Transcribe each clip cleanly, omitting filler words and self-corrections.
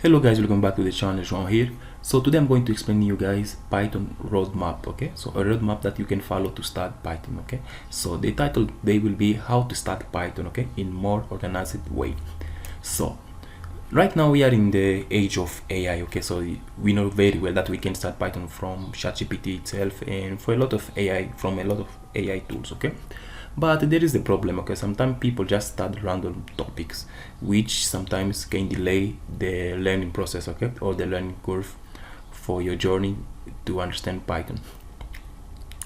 Hello guys, welcome back to the channel. Jean here. So today I'm going to explain to you guys Python roadmap. Okay, so a roadmap that you can follow to start Python. Okay, so the title today will be how to start Python, okay, in more organized way. So right now we are in the age of AI. Okay, so we know very well that we can start Python from ChatGPT itself and for a lot of AI, from a lot of AI tools. Okay, but there is a problem. Okay, sometimes people just start random topics, which sometimes can delay the learning process, okay, or the learning curve for your journey to understand Python.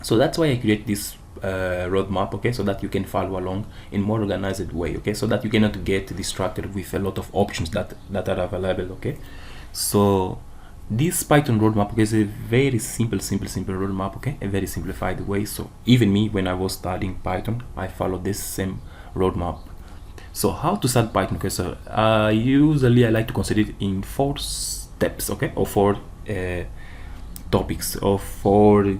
So that's why I create this roadmap, okay, so that you can follow along in more organized way, okay, so that you cannot get distracted with a lot of options that are available. Okay, so this Python roadmap, okay, is a very simple roadmap, okay, a very simplified way. So even me, when I was studying Python, I followed this same roadmap. So how to start Python? Okay, so usually I like to consider it in 4 steps, okay, or 4 topics, or 4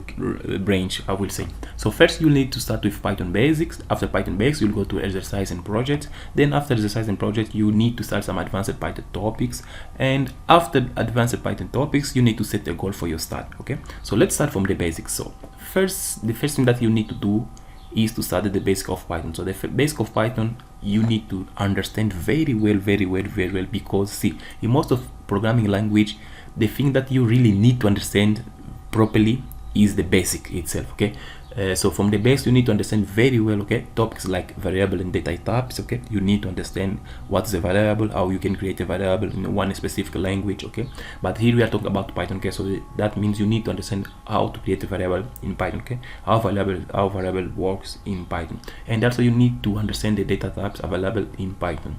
branch, I will say. So first you need to start with Python basics. After Python basics, you'll go to exercise and project. Then after exercise and project, you need to start some advanced Python topics. And after advanced Python topics, you need to set a goal for your start. Okay, so let's start from the basics. So the first thing that you need to do is to study the basic of Python. So the basic of Python you need to understand very well, because see, in most of programming language, the thing that you really need to understand properly is the basic itself. Okay, so from the base you need to understand very well, okay, topics like variable and data types. Okay, you need to understand what's a variable, how you can create a variable in one specific language. Okay, but here we are talking about Python. Okay, so that means you need to understand how to create a variable in Python. Okay, how variable works in Python, and also you need to understand the data types available in Python.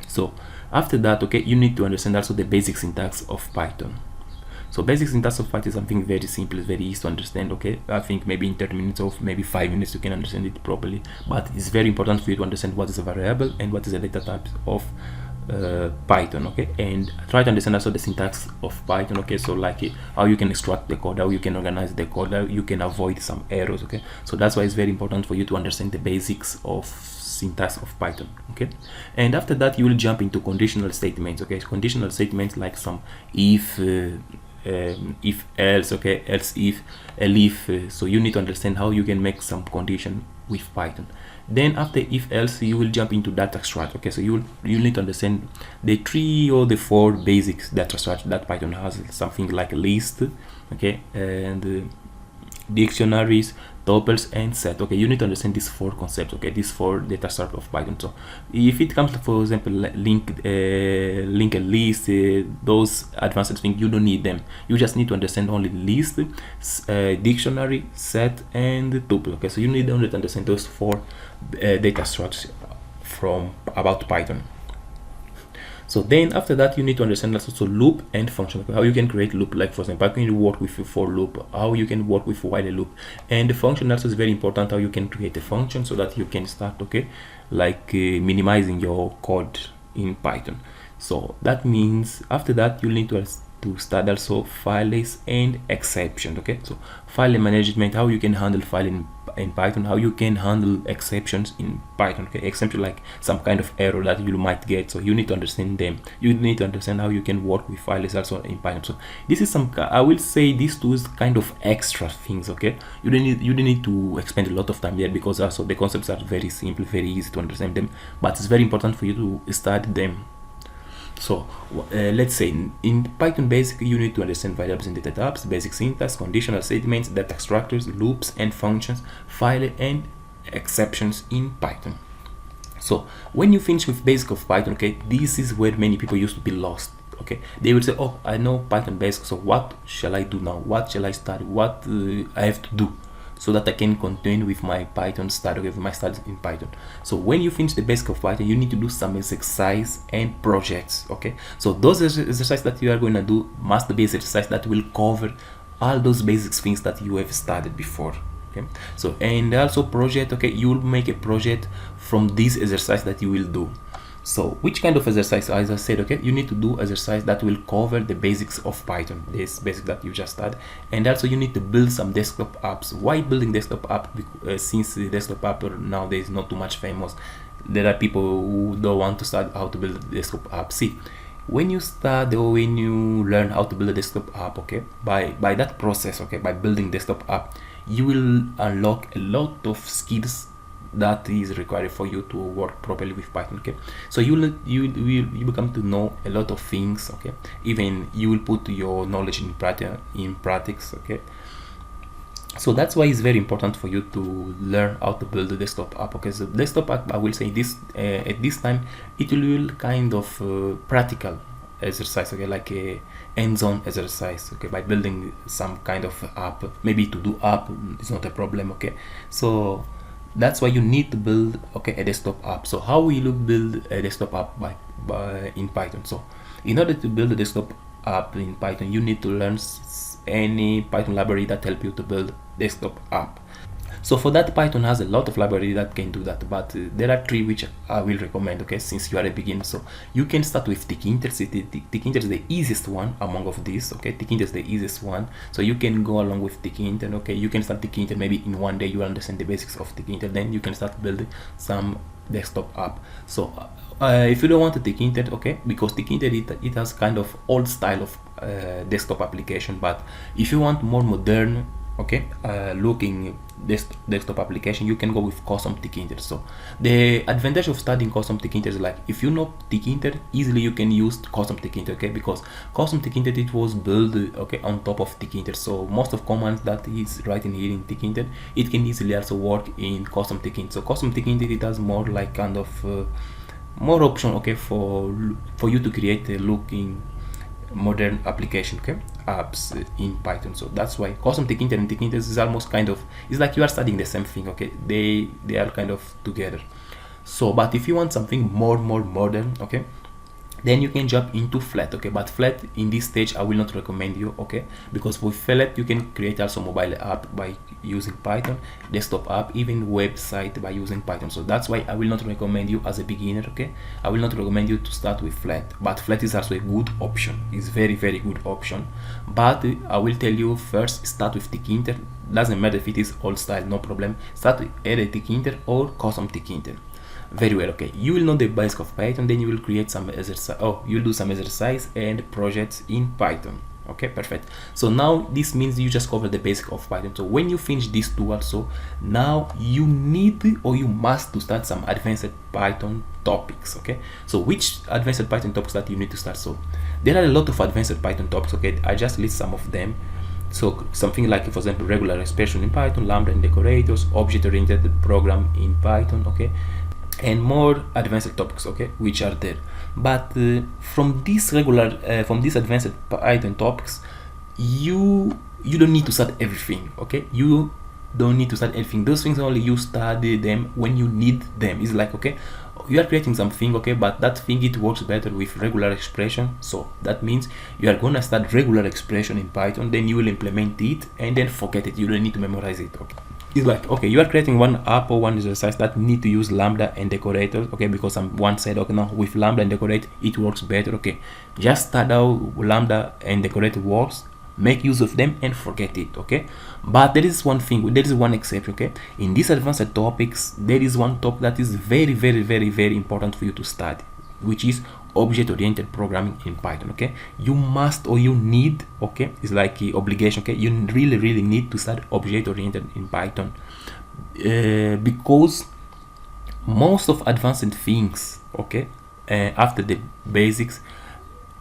So after that, okay, you need to understand also the basic syntax of Python. So basic syntax of Python is something very simple, very easy to understand. Okay, I think maybe in 30 minutes or maybe 5 minutes you can understand it properly, but it's very important for you to understand what is a variable and what is the data type of Python. Okay, and try to understand also the syntax of Python. Okay, so like how you can extract the code, how you can organize the code, how you can avoid some errors. Okay, so that's why it's very important for you to understand the basics of syntax of Python. Okay, and after that you will jump into conditional statements. Okay, conditional statements like some if else, okay, else if, elif. So you need to understand how you can make some condition with Python. Then after if else you will jump into data structure. Okay, so you need to understand the 3 or the 4 basics data structure that Python has, something like a list, okay, and dictionaries, tuples, and set. Okay, you need to understand these 4 concepts, okay, these 4 data structure of Python. So if it comes to, for example, link a list, those advanced things, you don't need them. You just need to understand only list, dictionary, set, and tuple. Okay, so you need only to understand those 4 data structures from about Python. So then after that you need to understand also loop and function, okay, how you can create loop, like for example how can you work with for loop, how you can work with while loop, and the function also is very important, how you can create a function so that you can start, okay, like minimizing your code in Python. So that means after that you need to start also files and exceptions. Okay, so file management, how you can handle file in Python, how you can handle exceptions in Python. Okay, exception like some kind of error that you might get, so you need to understand them. You need to understand how you can work with files also in Python. So this is some, I will say these 2 is kind of extra things. Okay, you don't need to expend a lot of time there, because also the concepts are very simple, very easy to understand them, but it's very important for you to study them. So let's say in Python basic you need to understand variables and data types, basic syntax, conditional statements, data structures, loops and functions, file and exceptions in Python. So when you finish with basic of Python, okay, this is where many people used to be lost. Okay, they will say, oh, I know Python basic, so what shall I do now? What shall I study? What I have to do so that I can continue with my Python study, with my studies in Python? So when you finish the basic of Python, you need to do some exercise and projects. Okay, so those exercises that you are going to do must be exercise that will cover all those basic things that you have studied before. Okay, so and also project, okay, you will make a project from this exercise that you will do. So which kind of exercise? As I said, okay, you need to do exercise that will cover the basics of Python, this basic that you just started, and also you need to build some desktop apps. Why building desktop app? Since the desktop app nowadays is not too much famous, there are people who don't want to start how to build a desktop app. See, when you start or when you learn how to build a desktop app, okay, by that process, okay, by building desktop app, you will unlock a lot of skills that is required for you to work properly with Python. Okay, so you become to know a lot of things. Okay, even you will put your knowledge in practice. Okay, so that's why it's very important for you to learn how to build a desktop app. Okay, so desktop app, I will say this at this time, it will kind of practical exercise, okay, like a hands-on exercise, okay, by building some kind of app. Maybe to do app is not a problem. Okay, so that's why you need to build, okay, a desktop app. So how will you build a desktop app by in Python? So in order to build a desktop app in Python, you need to learn any Python library that help you to build desktop app. So for that, Python has a lot of library that can do that, but there are three which I will recommend, okay, since you are a beginner. So you can start with Tkinter. Tkinter is the easiest one among of these, okay. Tkinter is the easiest one, so you can go along with Tkinter. Okay, you can start Tkinter. Maybe in one day you will understand the basics of Tkinter, then you can start building some desktop app. So if you don't want to Tkinter, okay, because Tkinter it has kind of old style of desktop application, but if you want more modern, okay, looking desktop application, you can go with custom Tkinter. So the advantage of studying custom Tkinter is like, if you know Tkinter, easily you can use custom Tkinter, okay, because custom Tkinter it was built, okay, on top of Tkinter. So most of commands that is writing here in Tkinter, it can easily also work in custom Tkinter. So custom Tkinter, it has more like kind of more option, okay, for you to create a looking modern application, okay, apps in Python. So that's why custom Tkinter and Tkinter is almost kind of, it's like you are studying the same thing, okay, they are kind of together. So but if you want something more modern, okay, then you can jump into Flat, okay, but Flat in this stage I will not recommend you, okay, because with Flat you can create also mobile app by using Python, desktop app, even website by using Python. So that's why I will not recommend you as a beginner, okay. I will not recommend you to start with Flat, but Flat is also a good option. It's very good option, but I will tell you first, start with Tkinter. Doesn't matter if it is old style, no problem. Start with either Tkinter or custom Tkinter. Very well, okay, you will know the basics of Python, then you will create some exercise, you'll do some exercise and projects in Python. Okay, perfect. So now this means you just cover the basic of Python. So when you finish these two also, now you need or you must to start some advanced Python topics. Okay, so which advanced Python topics that you need to start? So there are a lot of advanced Python topics, okay, I just list some of them. So something like, for example, regular expression in Python, lambda and decorators, object-oriented program in Python, okay, and more advanced topics, okay, which are there. But from these advanced Python topics, you don't need to start everything, okay. You don't need to start everything. Those things only you study them when you need them. It's like, okay, you are creating something, okay, but that thing it works better with regular expression. So that means you are gonna start regular expression in Python, then you will implement it and then forget it. You don't need to memorize it, okay. It's like, okay, you are creating one app or one exercise that need to use lambda and decorators, okay, because one said, okay, now with lambda and decorate it works better, okay, just start out lambda and decorate works, make use of them and forget it, okay. But there is one thing, there is one exception, okay. In these advanced topics, there is one topic that is very important for you to study, which is object-oriented programming in Python, okay. You must or you need, okay, it's like a obligation, okay, you really need to study object-oriented in Python, because most of advanced things, okay, after the basics,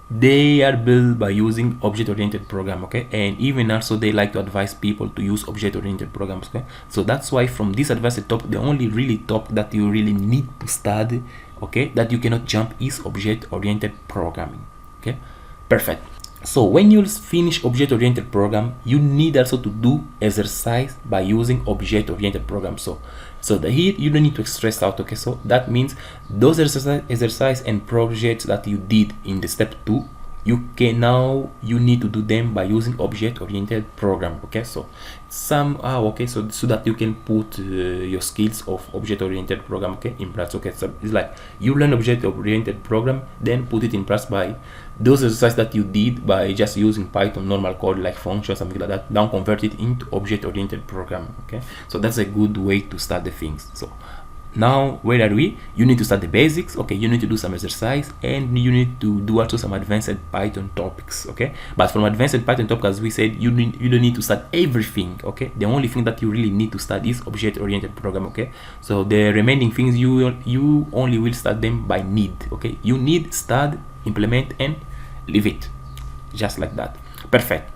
they are built by using object-oriented program, okay, and even also they like to advise people to use object-oriented programs, okay. So that's why from this advanced topic, the only really topic that you really need to study, okay, that you cannot jump, is object-oriented programming, okay, perfect. So when you finish object-oriented program, you need also to do exercise by using object-oriented program. So here you don't need to stress out, okay. So that means those exercise and projects that you did in the step 2, you need to do them by using object-oriented program, okay. So somehow, okay, so that you can put your skills of object-oriented program, okay, in practice, okay. So it's like you learn object-oriented program, then put it in practice by those exercises that you did by just using Python normal code like functions, something like that, now convert it into object-oriented program, okay. So that's a good way to start the things. So Now where are we? You need to start the basics, okay? You need to do some exercise, and you need to do also some advanced Python topics, okay? But from advanced Python topics, as we said, you don't need to start everything, okay? The only thing that you really need to start is object-oriented program, okay? So the remaining things you only will start them by need, okay? You need, start, implement, and leave it, just like that. Perfect.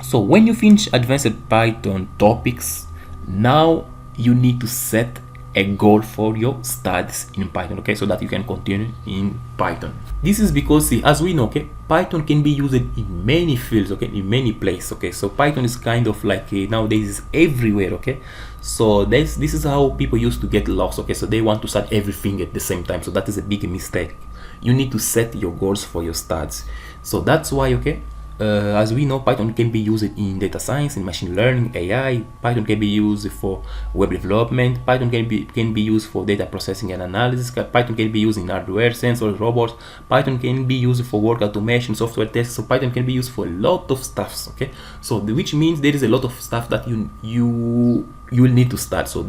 So when you finish advanced Python topics, now you need to set a goal for your studies in Python, okay, so that you can continue in Python. This is because, see, as we know, okay, Python can be used in many fields, okay, in many places, okay. So Python is kind of like nowadays is everywhere, okay. So this is how people used to get lost, okay. So they want to start everything at the same time, so that is a big mistake. You need to set your goals for your studies. So that's why, okay, as we know, Python can be used in data science, in machine learning, AI. Python can be used for web development. Python can be used for data processing and analysis. Python can be used in hardware, sensors, robots. Python can be used for work automation, software tests. So Python can be used for a lot of stuff, okay. So which means there is a lot of stuff that you will need to start. So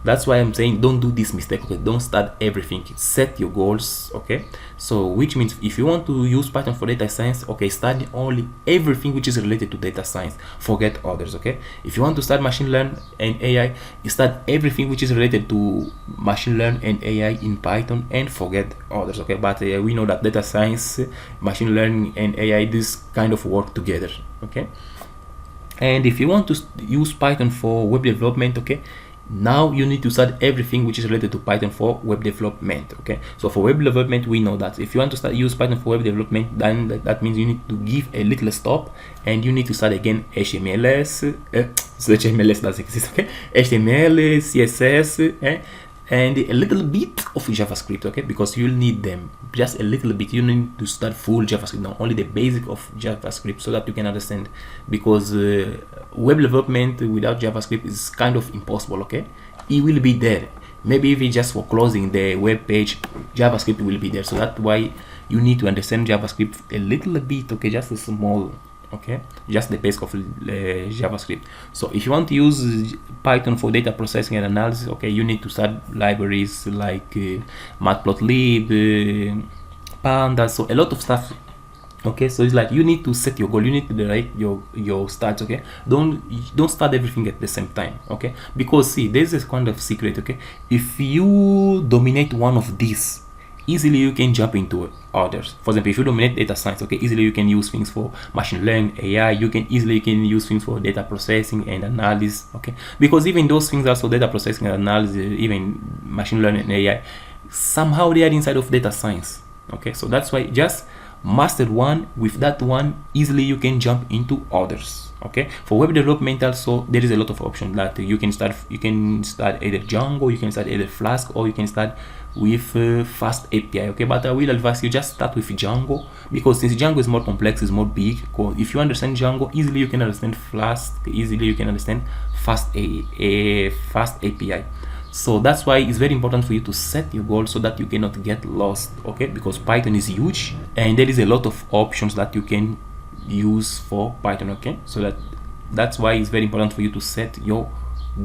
that's why I'm saying don't do this mistake, okay. Don't start everything, set your goals, okay. So which means if you want to use Python for data science, okay, study only everything which is related to data science, forget others, okay. If you want to start machine learning and AI, you start everything which is related to machine learning and AI in Python and forget others, okay. But we know that data science, machine learning and AI, this kind of work together, okay. And if you want to use Python for web development, okay, now you need to start everything which is related to Python for web development, okay. So for web development, we know that if you want to use Python for web development, then that means you need to give a little stop and you need to start again HTMLS, so HTMLS doesn't exist, okay, HTML, CSS, and a little bit of JavaScript, okay, because you'll need them just a little bit. You need to start full JavaScript, now only the basic of JavaScript, so that you can understand, because web development without JavaScript is kind of impossible, okay. It will be there, maybe if it's just for closing the web page, JavaScript will be there. So that's why you need to understand JavaScript a little bit, okay, just a small, okay, just the basic of JavaScript. So if you want to use Python for data processing and analysis, okay, you need to start libraries like Matplotlib, Pandas, so a lot of stuff, okay. So it's like you need to set your goal, you need to write your stats, okay. Don't start everything at the same time, okay, because see, there's this kind of secret, okay. If you dominate one of these, easily you can jump into others. For example, if you dominate data science, okay, easily you can use things for machine learning, AI. You can use things for data processing and analysis, okay, because even those things, also data processing and analysis, even machine learning and AI, somehow they are inside of data science, okay. So that's why just master one. With that one, easily you can jump into others, okay. For web development also, there is a lot of options that you can start. You can start either Django, you can start either Flask, or you can start with Fast API, okay. But I will advise you just start with Django, because since Django is more complex, is more big. If you understand Django, easily you can understand Flask, easily you can understand Fast API. So that's why it's very important for you to set your goals so that you cannot get lost, okay, because Python is huge and there is a lot of options that you can use for Python, okay. So that's why it's very important for you to set your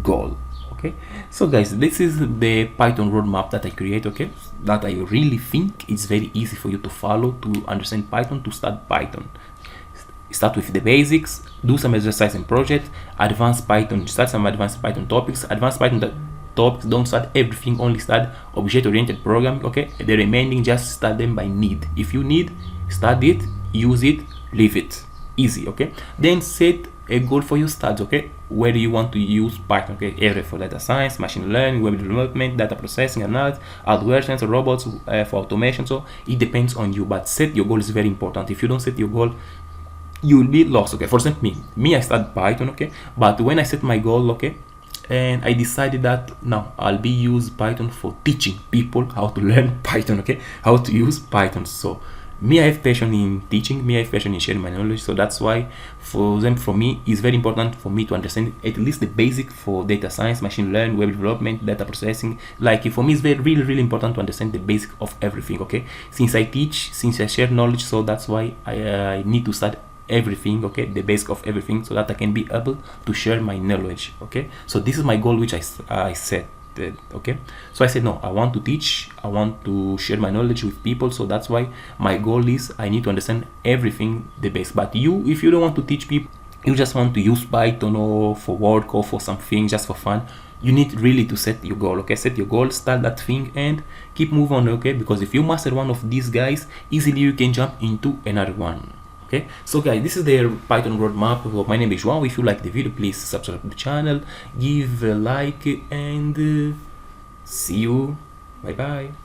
goal, okay. So guys, this is the Python roadmap that I create, okay, that I really think it's very easy for you to follow to understand Python, to start Python. Start with the basics, do some exercise and project, advanced Python, start some advanced Python topics. Advanced Python topics, don't start everything, only start object-oriented programming, okay. The remaining, just start them by need. If you need, start it, use it, leave it, easy, okay. Then set a goal for your studies, okay, where you want to use Python, okay, area for data science, machine learning, web development, data processing, analysis, hardware, sensor, robots, for automation. So it depends on you, but set your goal is very important. If you don't set your goal, you will be lost, okay. For example, me I started Python, okay, but when I set my goal, okay, and I decided that now I'll be use Python for teaching people how to learn Python, okay, how to use Python. So me, I have passion in teaching, me, I have passion in sharing my knowledge. So that's why for me, it's very important for me to understand at least the basic for data science, machine learning, web development, data processing. Like for me, it's really important to understand the basic of everything, okay. Since I teach, since I share knowledge, so that's why I need to start everything, okay, the basic of everything, so that I can be able to share my knowledge, okay. So this is my goal which I set, Okay, so I said no, I want to teach, I want to share my knowledge with people, so that's why my goal is I need to understand everything the best. But you, if you don't want to teach people, you just want to use Python or for work or for something just for fun, you need really to set your goal. Okay, set your goal, start that thing and keep move on. Okay, because if you master one of these guys, easily you can jump into another one. Okay, so guys, this is the Python roadmap. My name is João. If you like the video, please subscribe to the channel, give a like, and see you. Bye bye.